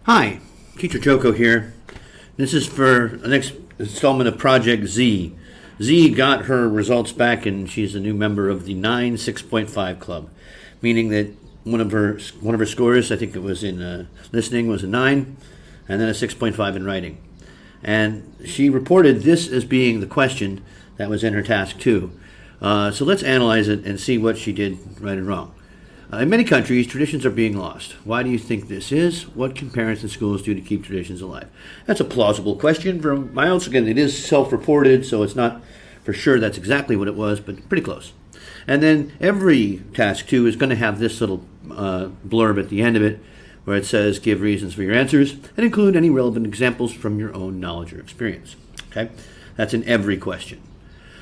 Hi, Teacher Joko here. This is for the next installment of Project Z. Z got her results back and she's a new member of the 9 6.5 Club, meaning that one of her scores, I think it was in listening, was a 9, and then a 6.5 in writing. And she reported this as being the question that was in her task 2. So let's analyze it and see what she did right and wrong. In many countries, traditions are being lost. Why do you think this is? What can parents and schools do to keep traditions alive? That's a plausible question. From my own, again, it is self-reported, so it's not for sure that's exactly what it was, but pretty close. And then every task 2 is going to have this little blurb at the end of it, where it says, give reasons for your answers, and include any relevant examples from your own knowledge or experience. Okay? That's in every question.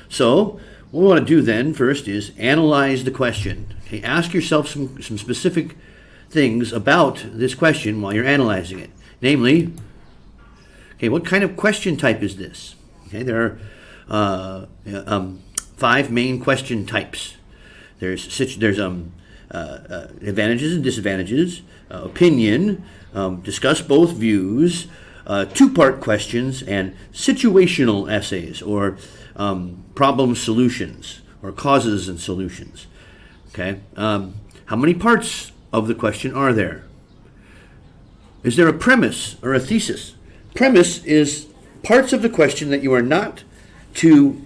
So, what we want to do then first is analyze the question. Okay, ask yourself some specific things about this question while you're analyzing it. Namely, okay, what kind of question type is this? Okay, there are 5 main question types. There's advantages and disadvantages, opinion, discuss both views, 2-part questions, and situational essays, or problem solutions, or causes and solutions. Okay, how many parts of the question are there? Is there a premise or a thesis? Premise is parts of the question that you are not to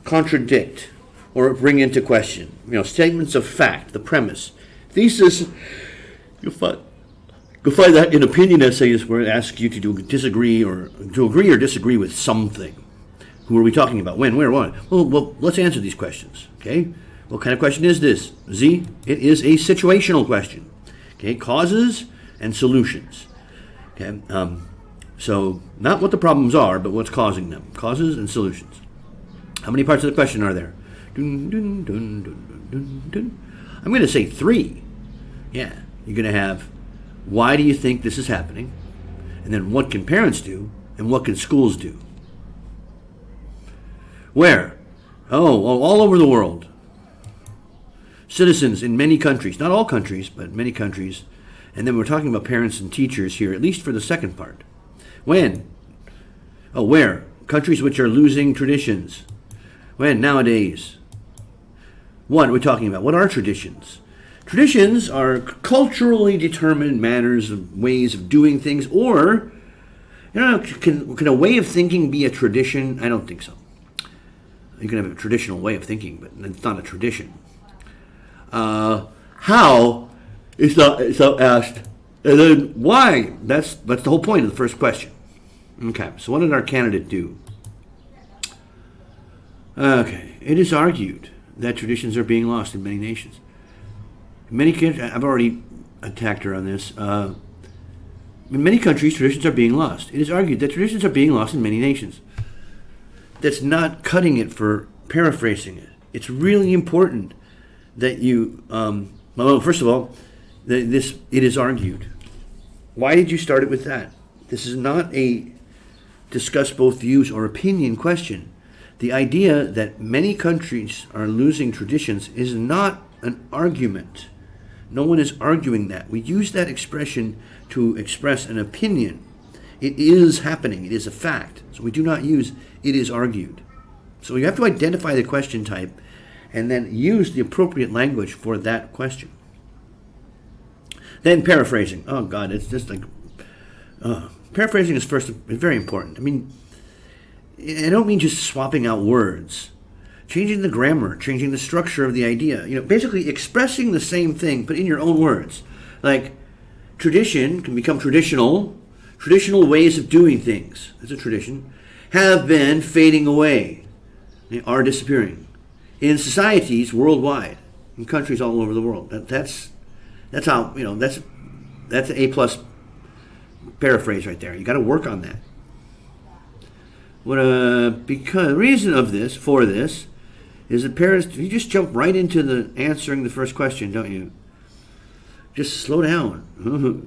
contradict or bring into question. Statements of fact, the premise. Thesis, you'll find that in opinion essays where it asks you to disagree or to agree or disagree with something. Who are we talking about? When? Where? What? Well, let's answer these questions. Okay? What kind of question is this? Z, it is a situational question. Okay? Causes and solutions. Okay? So, not what the problems are, but what's causing them. Causes and solutions. How many parts of the question are there? Dun, dun, dun, dun, dun, dun. I'm going to say 3. Yeah. You're going to have, why do you think this is happening? And then what can parents do? And what can schools do? Where? Oh, all over the world. Citizens in many countries, not all countries, but many countries. And then we're talking about parents and teachers here, at least for the second part. When? Oh, where? Countries which are losing traditions. When? Nowadays. What are we talking about? What are traditions? Traditions are culturally determined manners, ways of doing things, or, can a way of thinking be a tradition? I don't think so. You can have a traditional way of thinking, but it's not a tradition. How is not asked, and then why? That's the whole point of the first question. Okay, so what did our candidate do? Okay, it is argued that traditions are being lost in many nations. In many countries, I've already attacked her on this. In many countries, traditions are being lost. It is argued that traditions are being lost in many nations. That's not cutting it for paraphrasing it. It's really important that you, first of all, it is argued. Why did you start it with that? This is not a discuss both views or opinion question. The idea that many countries are losing traditions is not an argument. No one is arguing that. We use that expression to express an opinion. It is happening. It is a fact. So we do not use it is argued. So you have to identify the question type and then use the appropriate language for that question. Then paraphrasing. Oh God, it's just like paraphrasing is very important. I mean, I don't mean just swapping out words. Changing the grammar, changing the structure of the idea. Basically expressing the same thing, but in your own words. Like, tradition can become traditional. Traditional ways of doing things, that's a tradition, have been fading away. They are disappearing. In societies worldwide, in countries all over the world. That's how, that's an A+ paraphrase right there. You got to work on that. Because the reason for this, is that parents, you just jump right into the answering the first question, don't you? Just slow down. Do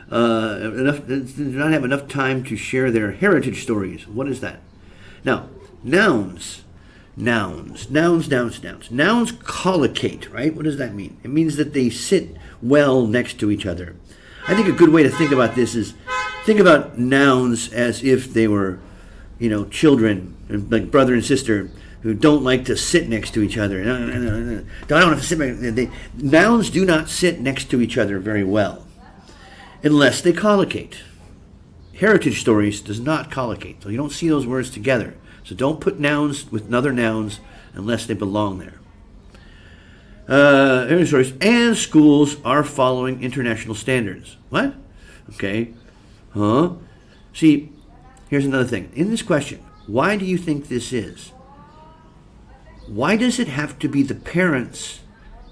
not have enough time to share their heritage stories. What is that? Now, nouns collocate, right? What does that mean? It means that they sit well next to each other. I think a good way to think about this is think about nouns as if they were, children, like brother and sister, who don't like to sit next to each other. I don't want to sit. Nouns do not sit next to each other very well, unless they collocate. Heritage stories does not collocate, so you don't see those words together. So don't put nouns with other nouns unless they belong there. Heritage stories and schools are following international standards. What? Okay. Huh? See, here's another thing. In this question, why do you think this is? Why does it have to be the parents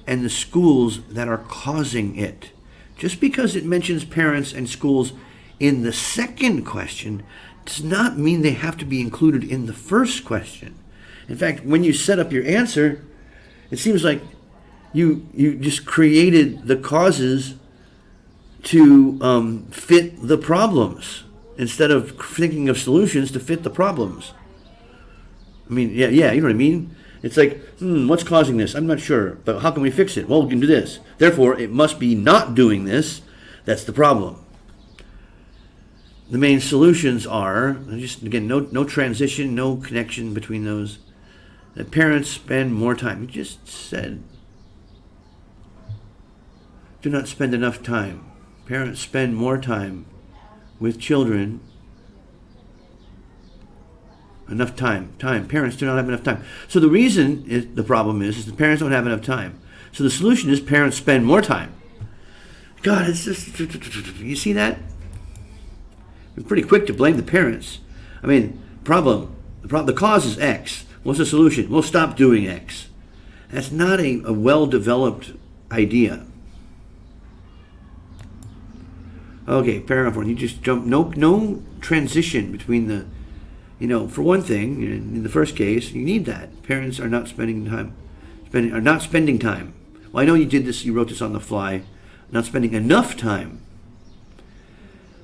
and the schools that are causing it? Just because it mentions parents and schools in the second question does not mean they have to be included in the first question. In fact, when you set up your answer, it seems like you just created the causes to fit the problems instead of thinking of solutions to fit the problems. I mean, yeah, you know what I mean? It's like, what's causing this? I'm not sure, but how can we fix it? Well, we can do this. Therefore, it must be not doing this. That's the problem. The main solutions are, just again, no transition, no connection between those. That parents spend more time. You just said, do not spend enough time. Parents spend more time with children. Enough time. Parents do not have enough time. So the reason the problem is the parents don't have enough time. So the solution is parents spend more time. God, it's just, you see that? We're pretty quick to blame the parents. I mean, the cause is X. What's the solution? We'll stop doing X. That's not a well-developed idea. Okay, paragraph 1. You just jump. No transition between the, for one thing, in the first case, you need that. Parents are not spending time. Well, I know you did this. You wrote this on the fly. Not spending enough time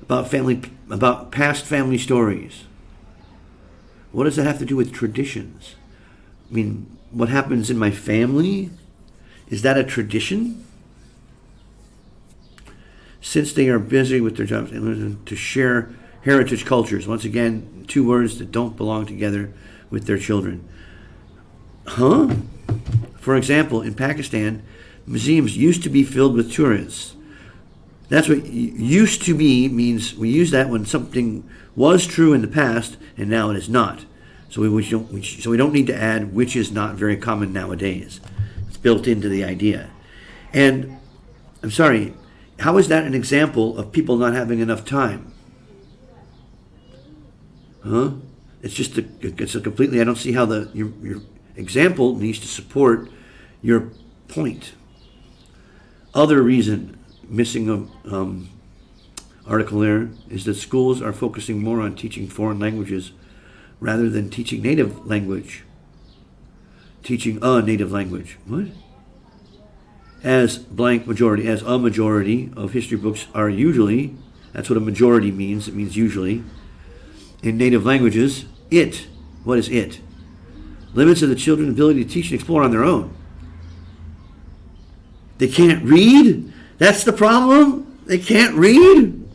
about past family stories. What does that have to do with traditions? I mean, what happens in my family, is that a tradition? Since they are busy with their jobs and to share heritage cultures. Once again, two words that don't belong together with their children. Huh? For example, in Pakistan, museums used to be filled with tourists. That's what used to be means. We use that when something was true in the past and now it is not. So we don't need to add which is not very common nowadays. It's built into the idea. And I'm sorry, how is that an example of people not having enough time? Huh? It's a completely. I don't see how your example needs to support your point. Other reason missing a article there is that schools are focusing more on teaching foreign languages rather than teaching native language. Teaching a native language. What? As a majority of history books are usually, that's what a majority means, it means usually, in native languages, what is it? Limits of the children's ability to teach and explore on their own. They can't read? That's the problem? They can't read?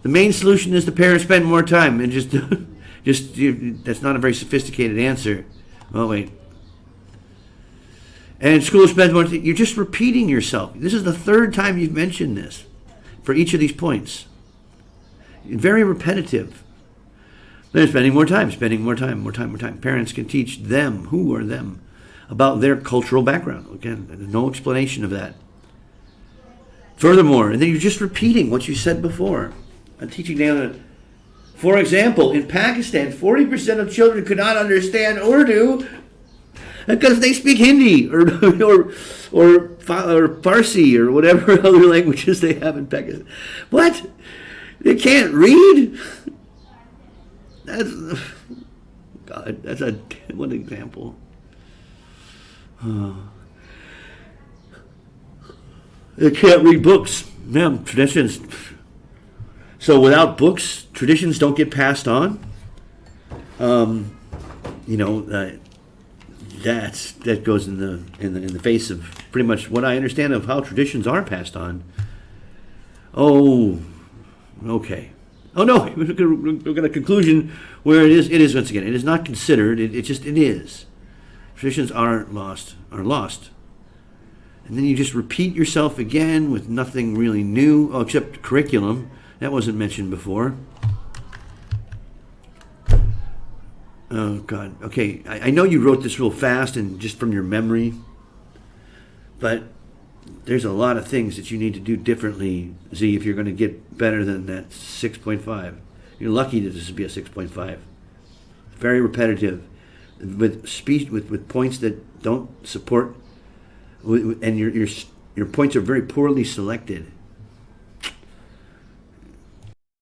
The main solution is the parents spend more time, and that's not a very sophisticated answer. Oh, wait. And school spends more time. You're just repeating yourself. This is the third time you've mentioned this for each of these points. Very repetitive. They're spending more time. Parents can teach them, who are them, about their cultural background. Again, no explanation of that. Furthermore, and then you're just repeating what you said before. I'm teaching down. For example, in Pakistan, 40% of children could not understand Urdu because they speak Hindi or Farsi or whatever other languages they have in Pakistan. What? They can't read? That's one example. They can't read books. Yeah, traditions. So without books, traditions don't get passed on. That goes in the face of pretty much what I understand of how traditions are passed on. Oh, okay. Oh no, we've got a conclusion where it is. It is once again. It is not considered. It just it is. Traditions are lost. And then you just repeat yourself again with nothing really new, except curriculum. That wasn't mentioned before. Oh, God. Okay, I know you wrote this real fast and just from your memory, but there's a lot of things that you need to do differently, Z, if you're going to get better than that 6.5. You're lucky that this would be a 6.5. Very repetitive, with speech, with points that don't support, and your points are very poorly selected.